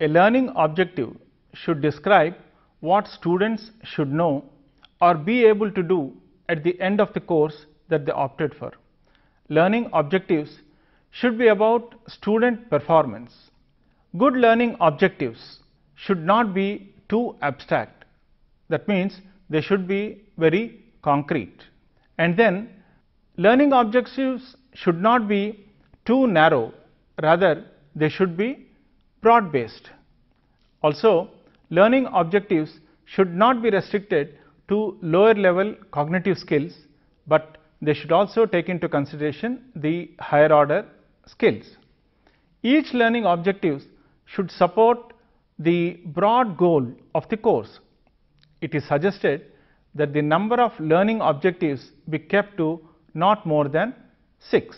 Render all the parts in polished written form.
A learning objective should describe what students should know or be able to do at the end of the course that they opted for. Learning objectives should be about student performance. Good learning objectives should not be too abstract. That means they should be very concrete. And then learning objectives should not be too narrow, rather they should be broad based. Also, learning objectives should not be restricted to lower level cognitive skills, but they should also take into consideration the higher order skills. Each learning objectives should support the broad goal of the course. It is suggested that the number of learning objectives be kept to not more than 6.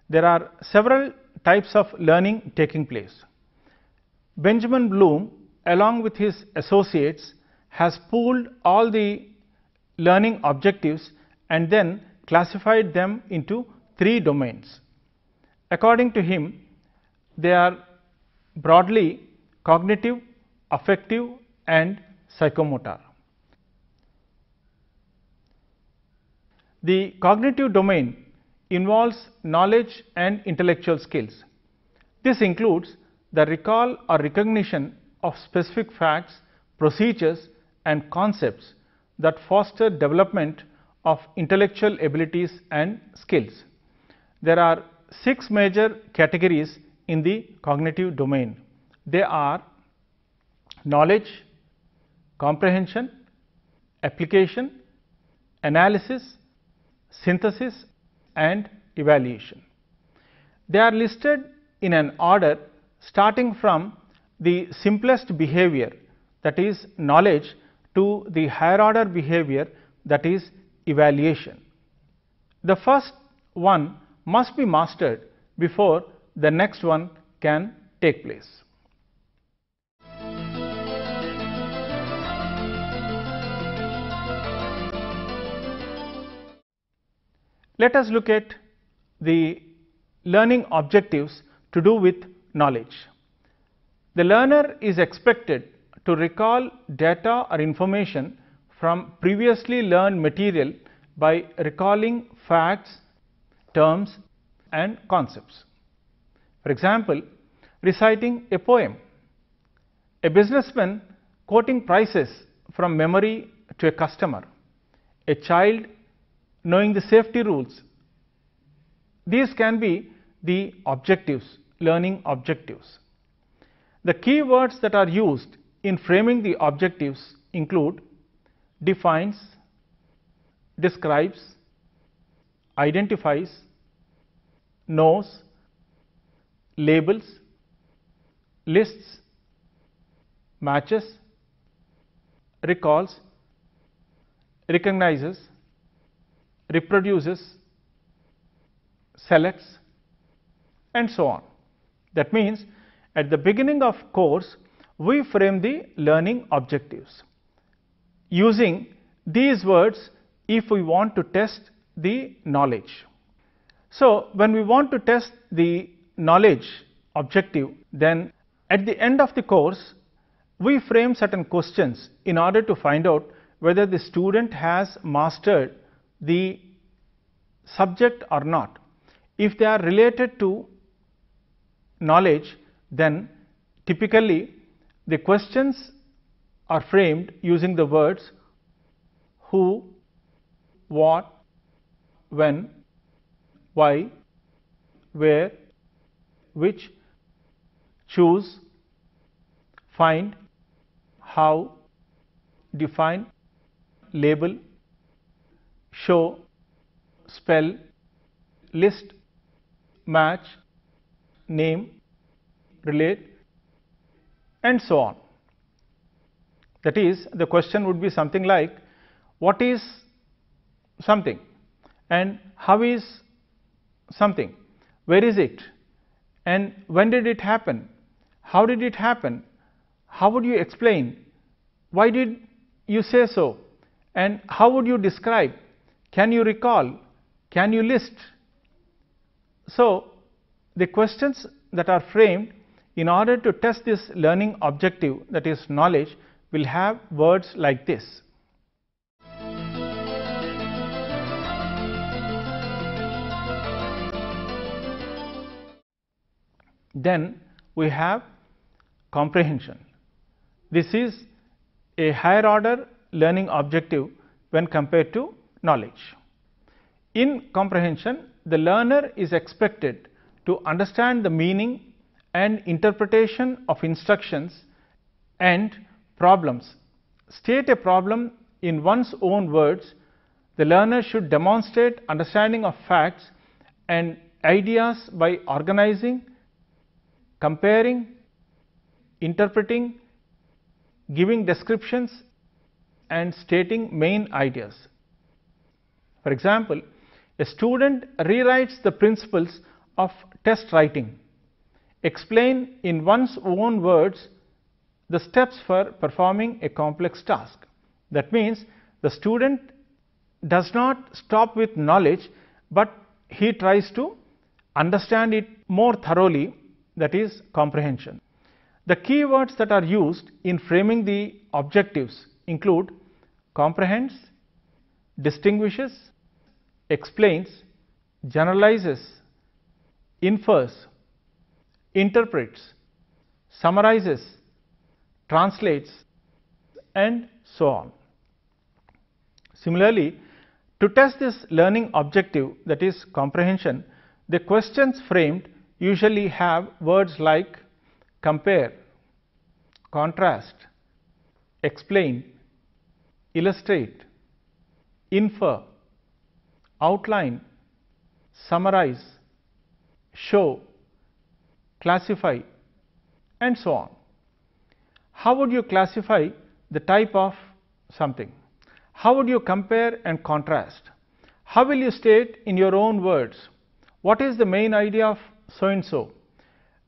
There are several types of learning taking place. Benjamin Bloom, along with his associates, has pooled all the learning objectives and then classified them into 3 domains. According to him, they are broadly cognitive, affective and psychomotor. The cognitive domain involves knowledge and intellectual skills. This includes the recall or recognition of specific facts, procedures and concepts that foster development of intellectual abilities and skills. There are 6 major categories in the cognitive domain. They are knowledge, comprehension, application, analysis, synthesis and evaluation. They are listed in an order starting from the simplest behavior, that is knowledge, to the higher order behavior, that is evaluation. The first one must be mastered before the next one can take place. Let us look at the learning objectives to do with knowledge. The learner is expected to recall data or information from previously learned material by recalling facts, terms and concepts. For example, reciting a poem. A businessman quoting prices from memory to a customer. A child knowing the safety rules. These can be the objectives, learning objectives. The key words that are used in framing the objectives include defines, describes, identifies, knows, labels, lists, matches, recalls, recognizes, reproduces, selects and so on. That means at the beginning of course we frame the learning objectives using these words if we want to test the knowledge. So, when we want to test the knowledge objective, then at the end of the course we frame certain questions in order to find out whether the student has mastered the subject or not. If they are related to knowledge, then typically the questions are framed using the words who, what, when, why, where, which, choose, find, how, define, label, show, spell, list, match, name, relate and so on. That is, the question would be something like, what is something and how is something, where is it and when did it happen, how did it happen, how would you explain, why did you say so and how would you describe, can you recall, can you list. So, the questions that are framed in order to test this learning objective, that is knowledge, will have words like this. Then we have comprehension. This is a higher order learning objective when compared to knowledge. In comprehension, the learner is expected to understand the meaning and interpretation of instructions and problems. State a problem in one's own words. The learner should demonstrate understanding of facts and ideas by organizing, comparing, interpreting, giving descriptions and stating main ideas. For example, a student rewrites the principles of test writing. Explain in one's own words the steps for performing a complex task. That means the student does not stop with knowledge, but he tries to understand it more thoroughly, that is comprehension. The key words that are used in framing the objectives include comprehends, distinguishes, explains, generalizes, infers, interprets, summarizes, translates, and so on. Similarly, to test this learning objective, that is comprehension, the questions framed usually have words like compare, contrast, explain, illustrate, infer, outline, summarize, show, classify, and so on. How would you classify the type of something? How would you compare and contrast? How will you state in your own words what is the main idea of so and so?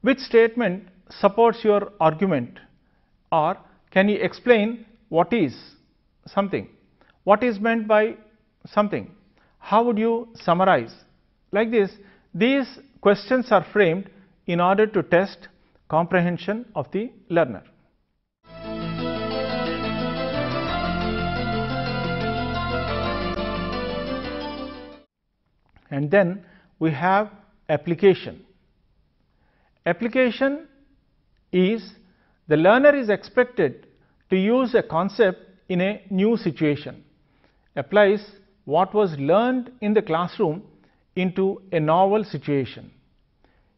Which statement supports your argument? Or can you explain what is something? What is meant by something? How would you summarize? Like this, these questions are framed in order to test comprehension of the learner. And then we have application. Application is the learner is expected to use a concept in a new situation, applies what was learned in the classroom into a novel situation.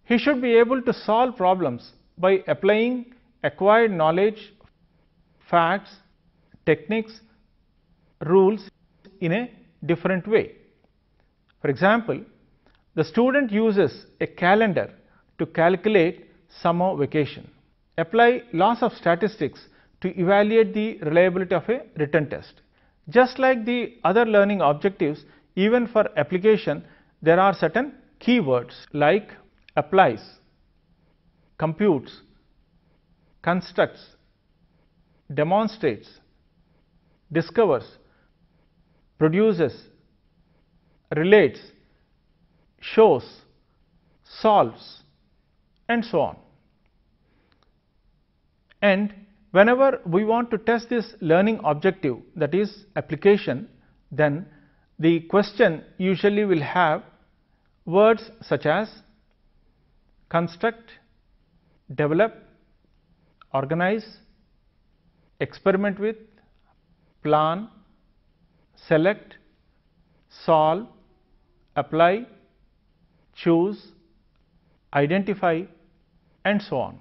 He should be able to solve problems by applying acquired knowledge, facts, techniques, rules in a different way. For example, the student uses a calendar to calculate summer vacation. Apply laws of statistics to evaluate the reliability of a written test. Just like the other learning objectives, even for application, there are certain keywords like applies, computes, constructs, demonstrates, discovers, produces, relates, shows, solves, and so on. And whenever we want to test this learning objective, that is application, then the question usually will have words such as construct, develop, organize, experiment with, plan, select, solve, apply, choose, identify, and so on.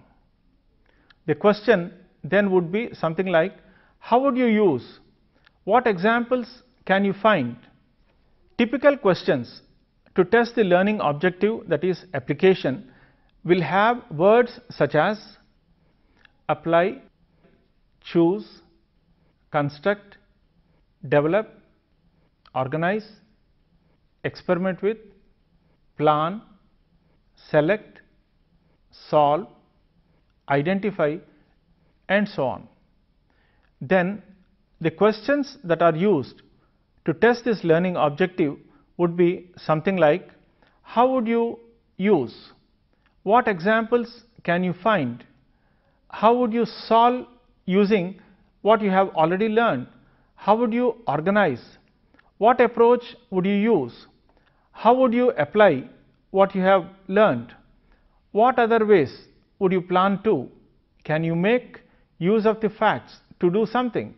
The question then would be something like, how would you use? What examples can you find? Typical questions to test the learning objective, that is application, will have words such as apply, choose, construct, develop, organize, experiment with, plan, select, solve, identify, and so on. Then the questions that are used to test this learning objective would be something like, how would you use? What examples can you find? How would you solve using what you have already learned? How would you organize? What approach would you use? How would you apply what you have learned? What other ways would you plan to? Can you make use of the facts to do something?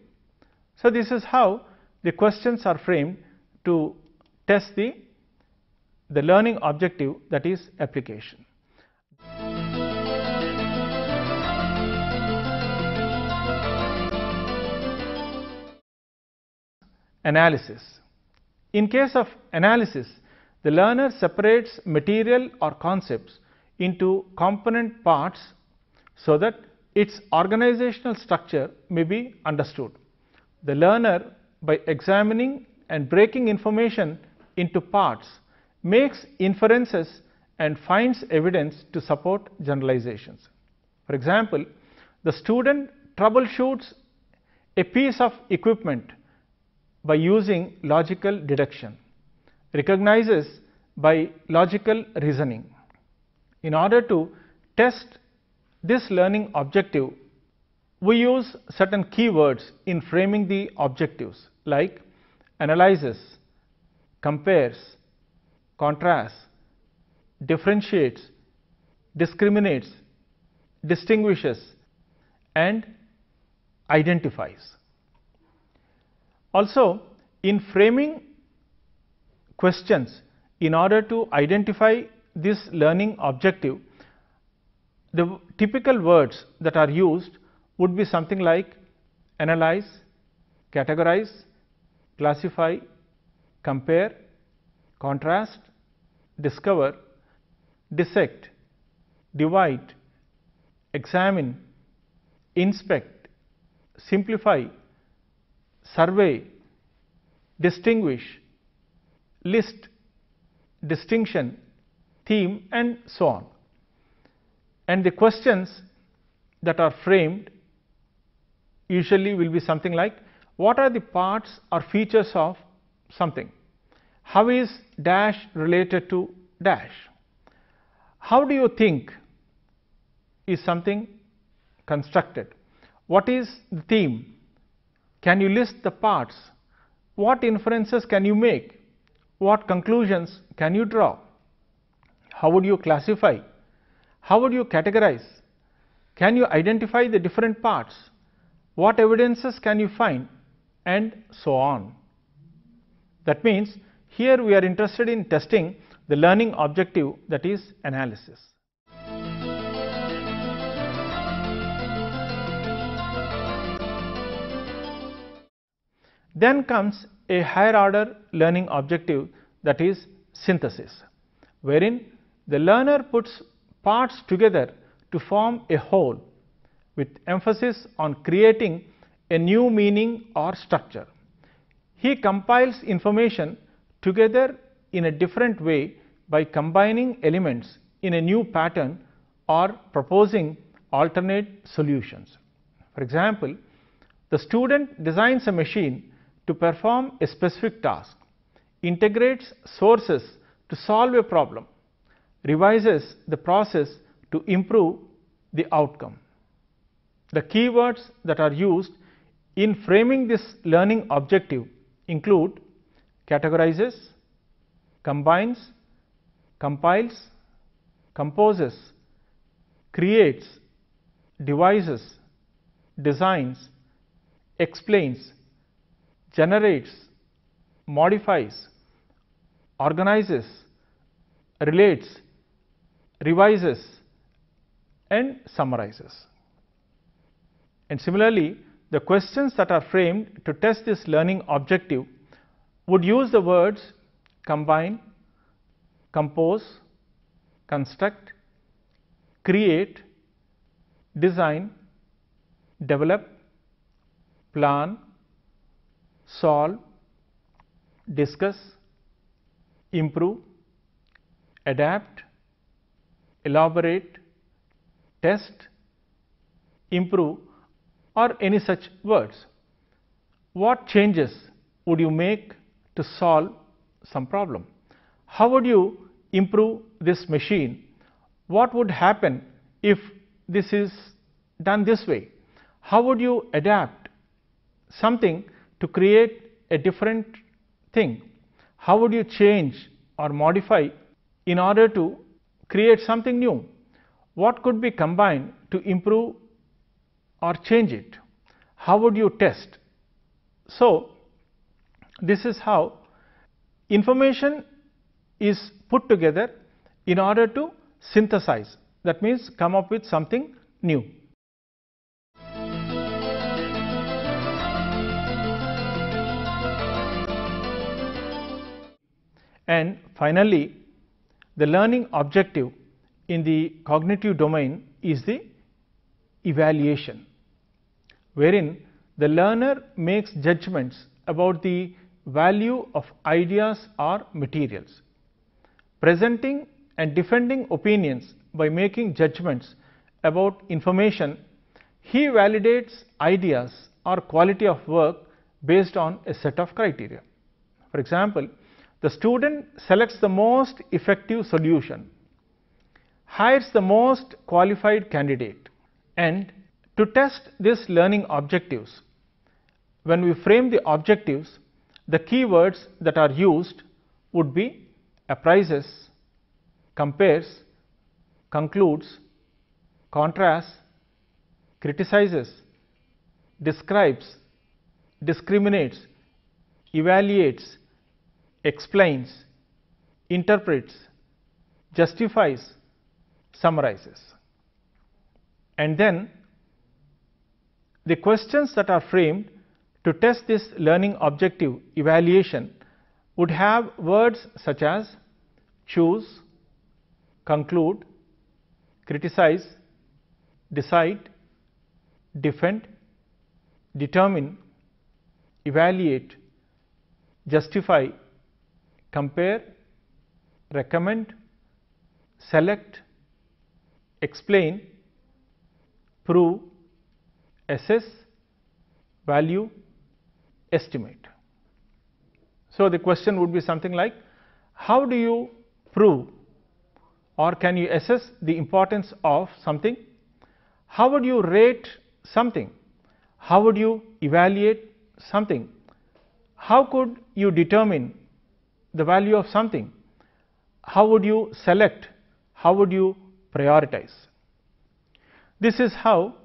So, this is how the questions are framed to test the learning objective, that is application. Analysis. In case of analysis, the learner separates material or concepts into component parts so that its organizational structure may be understood. The learner, by examining and breaking information into parts, makes inferences and finds evidence to support generalizations. For example, the student troubleshoots a piece of equipment by using logical deduction, recognizes by logical reasoning. In order to test this learning objective, we use certain keywords in framing the objectives like analyzes, compares, contrasts, differentiates, discriminates, distinguishes, and identifies. Also, in framing questions, in order to identify this learning objective, the typical words that are used would be something like analyze, categorize, classify, compare, contrast, discover, dissect, divide, examine, inspect, simplify, survey, distinguish, list, distinction, theme, and so on. And the questions that are framed usually will be something like, what are the parts or features of something? How is dash related to dash? How do you think is something constructed? What is the theme? Can you list the parts? What inferences can you make? What conclusions can you draw? How would you classify? How would you categorize? Can you identify the different parts? What evidences can you find? And so on. That means, here we are interested in testing the learning objective, that is analysis. Then comes a higher order learning objective, that is synthesis, wherein the learner puts parts together to form a whole with emphasis on creating a new meaning or structure. He compiles information together in a different way by combining elements in a new pattern or proposing alternate solutions. For example, the student designs a machine to perform a specific task, integrates sources to solve a problem, revises the process to improve the outcome. The keywords that are used in framing this learning objective include categorizes, combines, compiles, composes, creates, devises, designs, explains, generates, modifies, organizes, relates, revises, and summarizes. And similarly, the questions that are framed to test this learning objective would use the words combine, compose, construct, create, design, develop, plan, solve, discuss, improve, adapt, elaborate, test, improve, or any such words. What changes would you make to solve some problem? How would you improve this machine? What would happen if this is done this way? How would you adapt something to create a different thing? How would you change or modify in order to create something new? What could be combined to improve or change it? How would you test? So, this is how information is put together in order to synthesize, that means come up with something new. And finally, the learning objective in the cognitive domain is the evaluation, wherein the learner makes judgments about the value of ideas or materials. Presenting and defending opinions by making judgments about information, he validates ideas or quality of work based on a set of criteria. For example, the student selects the most effective solution, hires the most qualified candidate, and to test these learning objectives, when we frame the objectives, the keywords that are used would be appraises, compares, concludes, contrasts, criticizes, describes, discriminates, evaluates, explains, interprets, justifies, summarizes. And then the questions that are framed to test this learning objective evaluation would have words such as choose, conclude, criticize, decide, defend, determine, evaluate, justify, compare, recommend, select, explain, prove, assess, value, estimate. So, the question would be something like, how do you prove or can you assess the importance of something? How would you rate something? How would you evaluate something? How could you determine the value of something? How would you select? How would you prioritize? This is how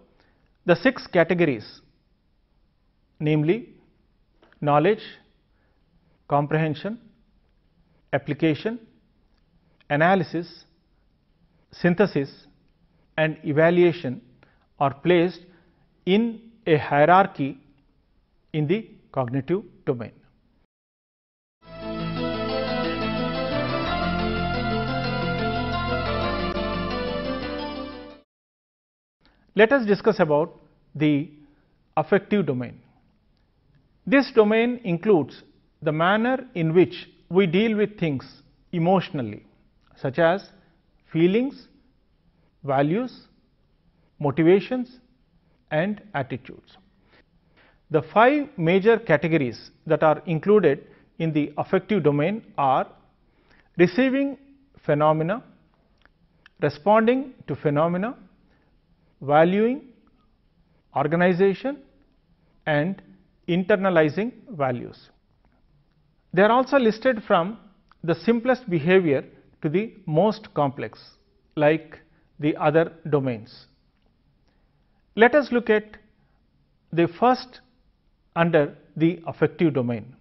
the 6 categories, namely knowledge, comprehension, application, analysis, synthesis and evaluation, are placed in a hierarchy in the cognitive domain. Let us discuss about the affective domain. This domain includes the manner in which we deal with things emotionally, such as feelings, values, motivations and attitudes. The 5 major categories that are included in the affective domain are receiving phenomena, responding to phenomena, valuing, organization and internalizing values. They are also listed from the simplest behavior to the most complex, like the other domains. Let us look at the first under the affective domain,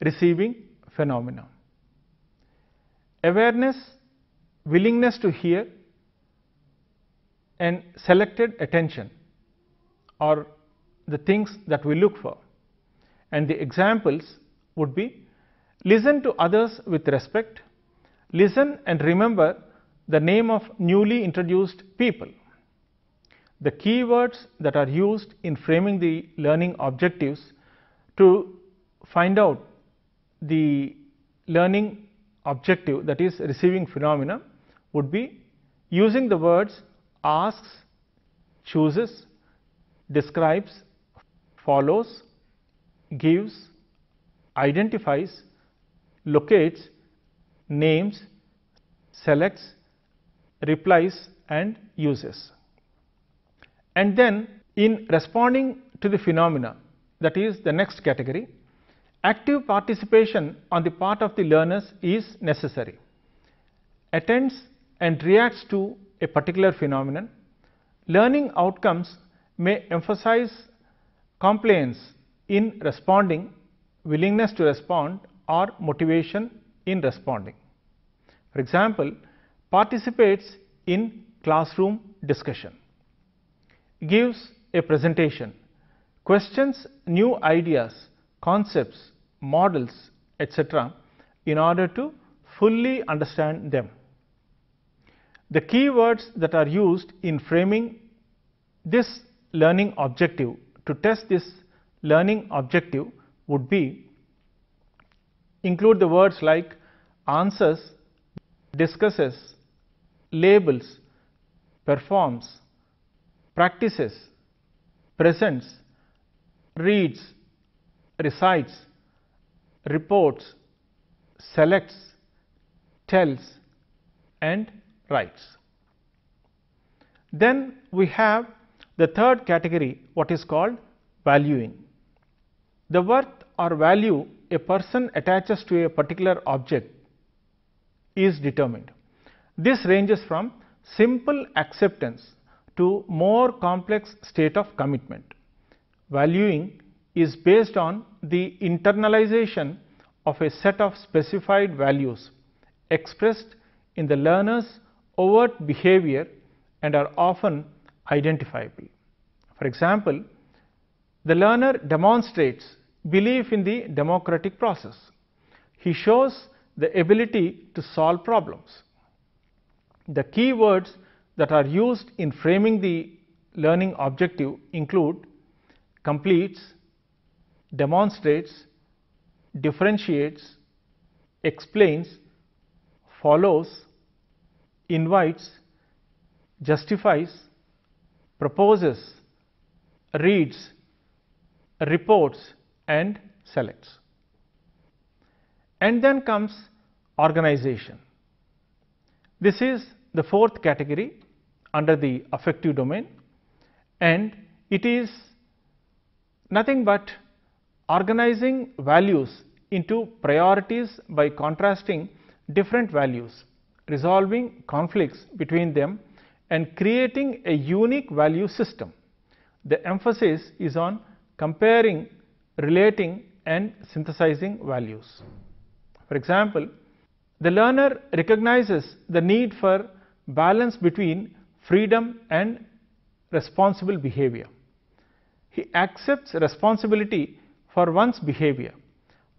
receiving phenomena. Awareness, willingness to hear and selected attention are the things that we look for, and the examples would be listen to others with respect, listen and remember the name of newly introduced people. The keywords that are used in framing the learning objectives to find out the learning objective, that is receiving phenomena, would be using the words asks, chooses, describes, follows, gives, identifies, locates, names, selects, replies and uses. And then in responding to the phenomena, that is the next category, active participation on the part of the learners is necessary. Attends and reacts to a particular phenomenon. Learning outcomes may emphasize compliance in responding, willingness to respond, or motivation in responding. For example, participates in classroom discussion, gives a presentation, questions new ideas, concepts, models, etc. in order to fully understand them. The key words that are used in framing this learning objective, to test this learning objective, would be include the words like answers, discusses, labels, performs, practices, presents, reads, recites, reports, selects, tells, and writes. Then we have the third category, what is called valuing. The worth or value a person attaches to a particular object is determined. This ranges from simple acceptance to more complex state of commitment. Valuing is based on the internalization of a set of specified values expressed in the learner's overt behavior and are often identifiable. For example, the learner demonstrates belief in the democratic process. He shows the ability to solve problems. The key words that are used in framing the learning objective include completes, demonstrates, differentiates, explains, follows, invites, justifies, proposes, reads, reports, and selects. And then comes organization. This is the fourth category under the affective domain, and it is nothing but organizing values into priorities by contrasting different values, resolving conflicts between them, and creating a unique value system. The emphasis is on comparing, relating, and synthesizing values. For example, the learner recognizes the need for balance between freedom and responsible behavior. He accepts responsibility for one's behavior,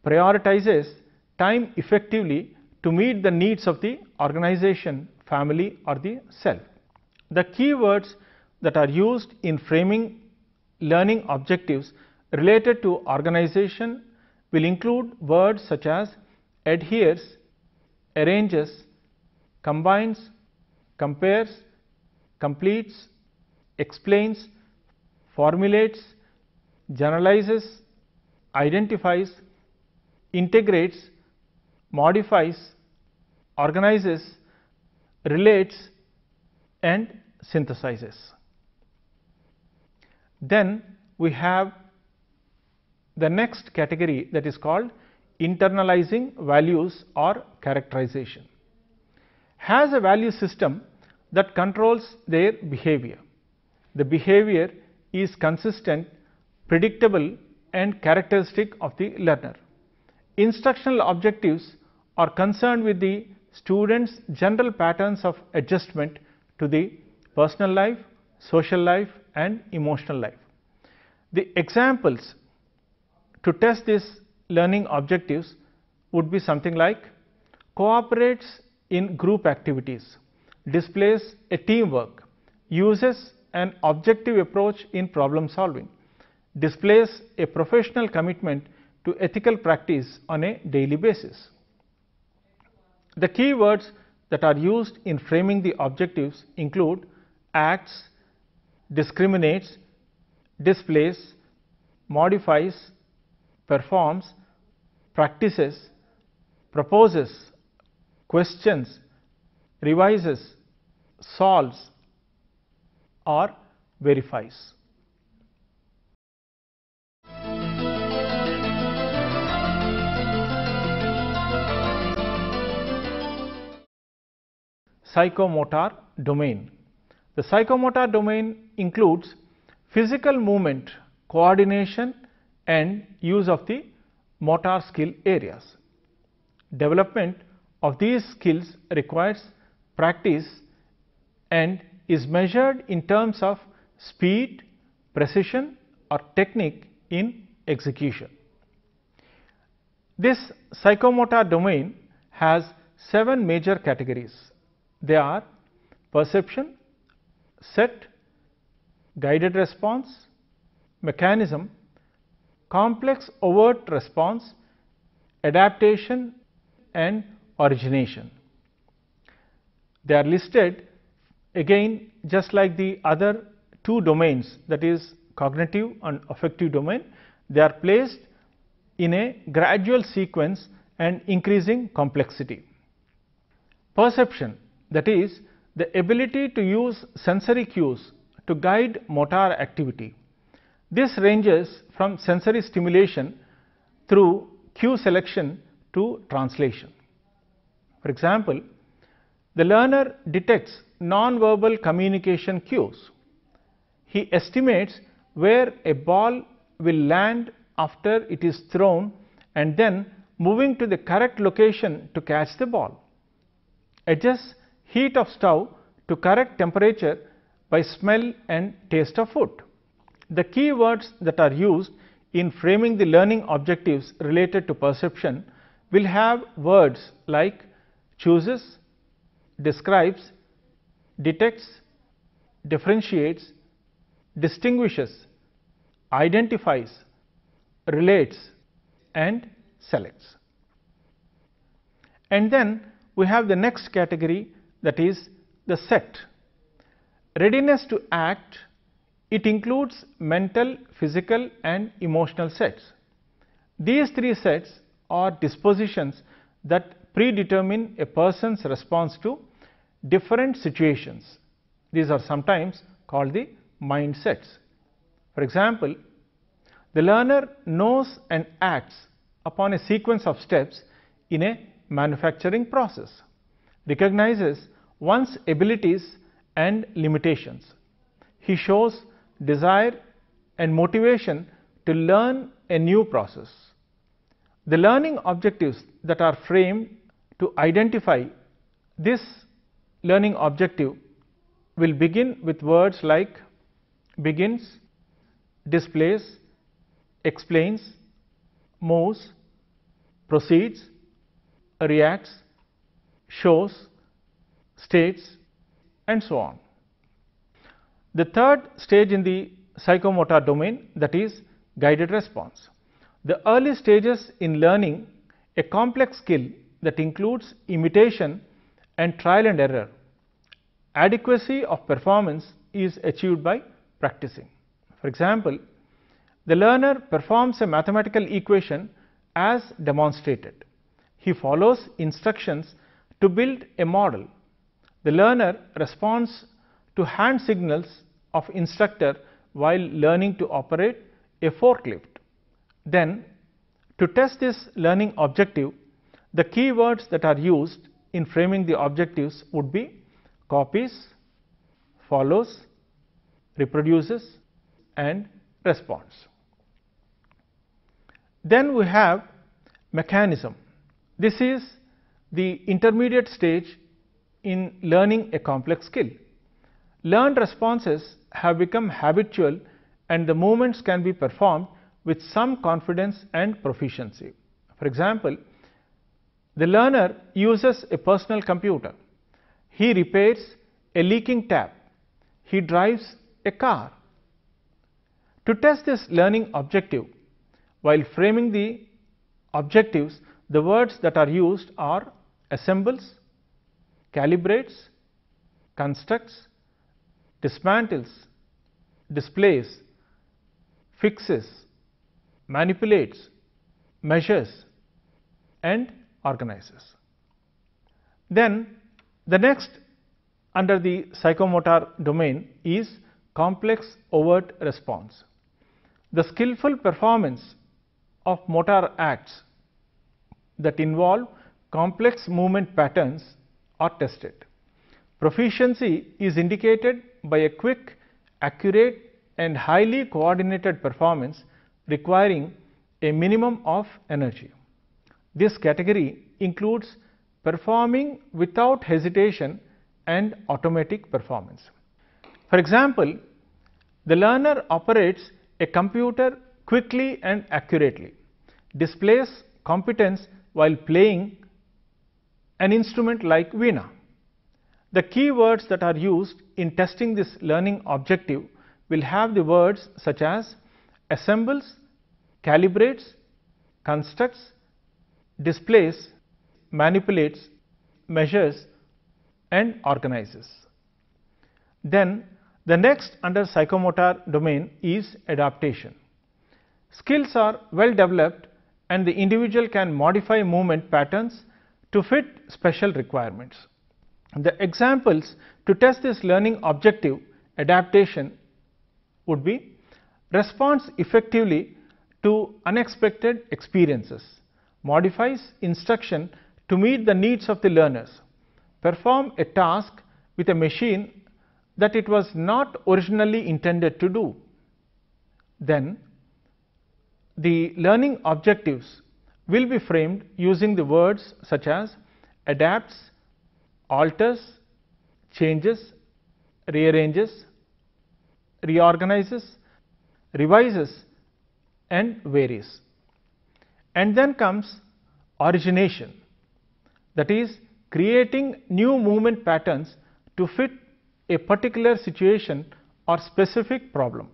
prioritizes time effectively to meet the needs of the organization, family, or the self. The key words that are used in framing learning objectives related to organization will include words such as adheres, arranges, combines, compares, completes, explains, formulates, generalizes, identifies, integrates, modifies, organizes, relates, and synthesizes. Then we have the next category, that is called internalizing values or characterization. Has a value system that controls their behavior. The behavior is consistent, predictable, and characteristic of the learner. Instructional objectives are concerned with the student's general patterns of adjustment to the personal life, social life, and emotional life. The examples to test these learning objectives would be something like cooperates in group activities, displays a teamwork, uses an objective approach in problem solving, displays a professional commitment to ethical practice on a daily basis. The key words that are used in framing the objectives include acts, discriminates, displays, modifies, performs, practices, proposes, questions, revises, solves or verifies. Psychomotor domain. The psychomotor domain includes physical movement, coordination and use of the motor skill areas. Development of these skills requires practice and is measured in terms of speed, precision or technique in execution. This psychomotor domain has 7 major categories. They are perception, set, guided response, mechanism, complex overt response, adaptation and origination. They are listed again just like the other 2 domains, that is cognitive and affective domain. They are placed in a gradual sequence and increasing complexity. Perception, that is the ability to use sensory cues to guide motor activity. This ranges from sensory stimulation through cue selection to translation. For example, the learner detects non-verbal communication cues. He estimates where a ball will land after it is thrown and then moving to the correct location to catch the ball. Adjusts heat of stove to correct temperature by smell and taste of food. The key words that are used in framing the learning objectives related to perception will have words like chooses, describes, detects, differentiates, distinguishes, identifies, relates and selects. And then we have the next category, that is the set. Readiness to act, it includes mental, physical and emotional sets. These 3 sets are dispositions that predetermine a person's response to different situations. These are sometimes called the mindsets. For example, the learner knows and acts upon a sequence of steps in a manufacturing process, recognizes one's abilities and limitations. He shows desire and motivation to learn a new process. The learning objectives that are framed to identify this learning objective will begin with words like begins, displays, explains, moves, proceeds, reacts, shows, states and so on. The third stage in the psychomotor domain, that is guided response. The early stages in learning a complex skill that includes imitation and trial and error. Adequacy of performance is achieved by practicing. For example, the learner performs a mathematical equation as demonstrated. He follows instructions to build a model. The learner responds to hand signals of instructor while learning to operate a forklift. Then, to test this learning objective, the key words that are used in framing the objectives would be copies, follows, reproduces and responds. Then we have mechanism. This is the intermediate stage in learning a complex skill. Learned responses have become habitual and the movements can be performed with some confidence and proficiency. For example, the learner uses a personal computer. He repairs a leaking tap. He drives a car. To test this learning objective, while framing the objectives, the words that are used are assembles, calibrates, constructs, dismantles, displays, fixes, manipulates, measures and organizes. Then the next under the psychomotor domain is complex overt response. The skillful performance of motor acts that involve complex movement patterns are tested. Proficiency is indicated by a quick, accurate and highly coordinated performance requiring a minimum of energy. This category includes performing without hesitation and automatic performance. For example, the learner operates a computer quickly and accurately, displays competence while playing an instrument like veena. The key words that are used in testing this learning objective will have the words such as assembles, calibrates, constructs, displays, manipulates, measures and organizes. Then the next under psychomotor domain is adaptation. Skills are well developed and the individual can modify movement patterns to fit special requirements. The examples to test this learning objective adaptation would be responds effectively to unexpected experiences, modifies instruction to meet the needs of the learners, perform a task with a machine that it was not originally intended to do. Then the learning objectives will be framed using the words such as adapts, alters, changes, rearranges, reorganizes, revises and varies. And then comes origination, that is creating new movement patterns to fit a particular situation or specific problem.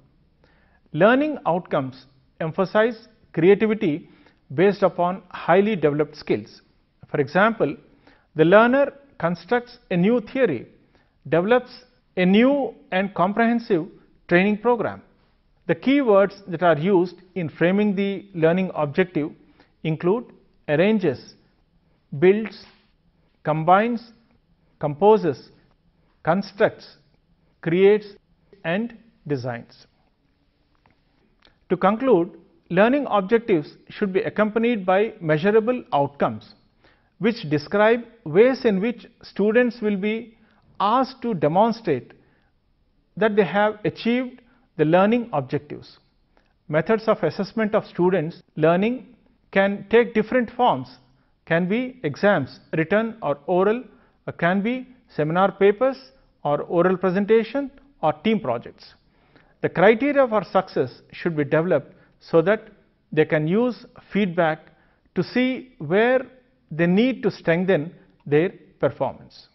Learning outcomes emphasize creativity based upon highly developed skills. For example, the learner constructs a new theory, develops a new and comprehensive training program. The key words that are used in framing the learning objective include arranges, builds, combines, composes, constructs, creates and designs. To conclude, learning objectives should be accompanied by measurable outcomes which describe ways in which students will be asked to demonstrate that they have achieved the learning objectives. Methods of assessment of students' learning can take different forms, can be exams written or oral, or can be seminar papers or oral presentation or team projects. The criteria for success should be developed so that they can use feedback to see where they need to strengthen their performance.